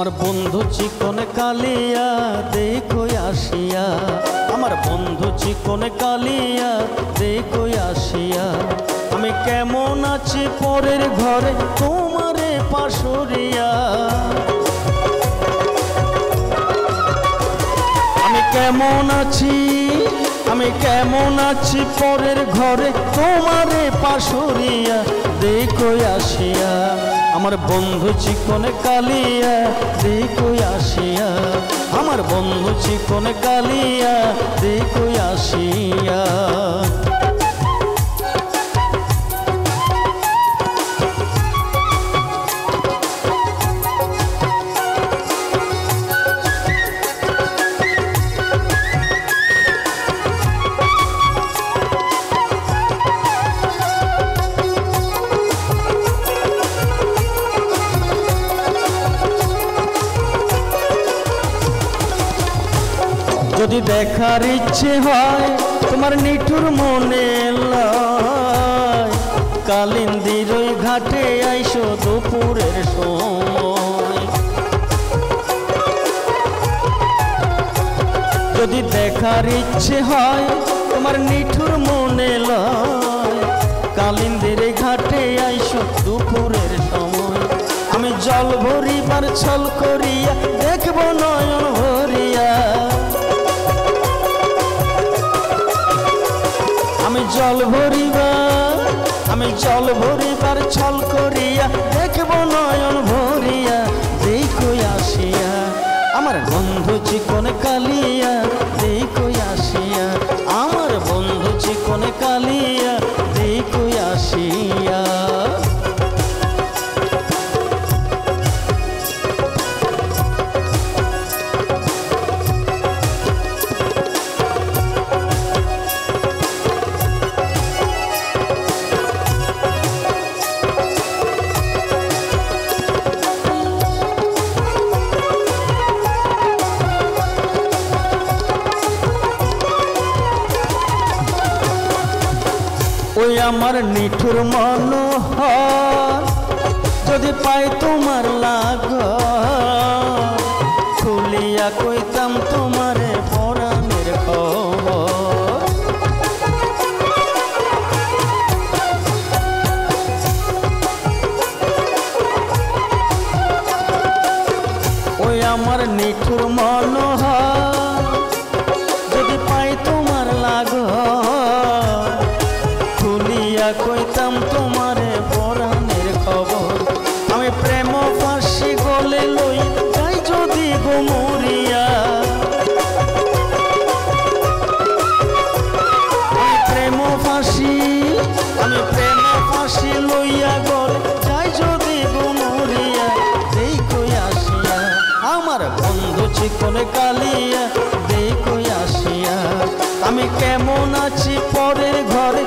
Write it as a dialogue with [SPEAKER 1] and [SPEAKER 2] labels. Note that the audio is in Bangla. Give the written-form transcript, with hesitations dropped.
[SPEAKER 1] আমার বন্ধু চিকন কালিয়া দেখো আসিয়া, আমার বন্ধু চিকন কালিয়া দেখো আসিয়া। আমি কেমন আছি পরের ঘরে তোমারে পাশরিয়া, আমি কেমন আছি, আমি কেমন আছি পরের ঘরে তোমারে পাশরিয়া দেখো আসিয়া। আমার বন্ধু চিকন কালিয়া দেখো আসিয়া, আমার বন্ধু চিকন কালিয়া দেখো আসিয়া। যদি দেখার ইচ্ছে হয় তোমার নিঠুর মনে লয়, কালিন্দির ওই ঘাটে আইসো দুপুরের সময়। যদি দেখার ইচ্ছে হয় তোমার নিঠুর মনে লয়, কালিন্দির ঘাটে আইসো দুপুরের সময়। আমি জল ভরিবার ছল করিয়া দেখব নয়ন ভরিয়া, আমি জল ভরিবার, আমি জল ভরিবার ছল করিয়া দেখব নয়ন ভরিয়া দেখো আসিয়া। আমার বন্ধু চিকন কালিয়া দেখো আসিয়া, আমার বন্ধু চিকন কালিয়া দেখো আসিয়া। ওই আমার নিঠুর মনোহর যদি পাই তোমার লাগ, খুলিয়া কইতাম তোমারে পরাণের খবর। ওই আমার নিঠুর মনোহর যদি পাই তোমার লাগ, কইতাম তোমারে পরাণের খবর। আমি প্রেম ফাঁসি গলে লই যাই যদি গো মরিয়া, আমি প্রেম ফাঁসি, আমি প্রেম ফাঁসি লইয়া গলে যাই যদি গো মরিয়া দেখো আসিয়া। আমার বন্ধু চিকন কালিয়া দেখো আসিয়া, আমি কেমন আছি পরের ঘরে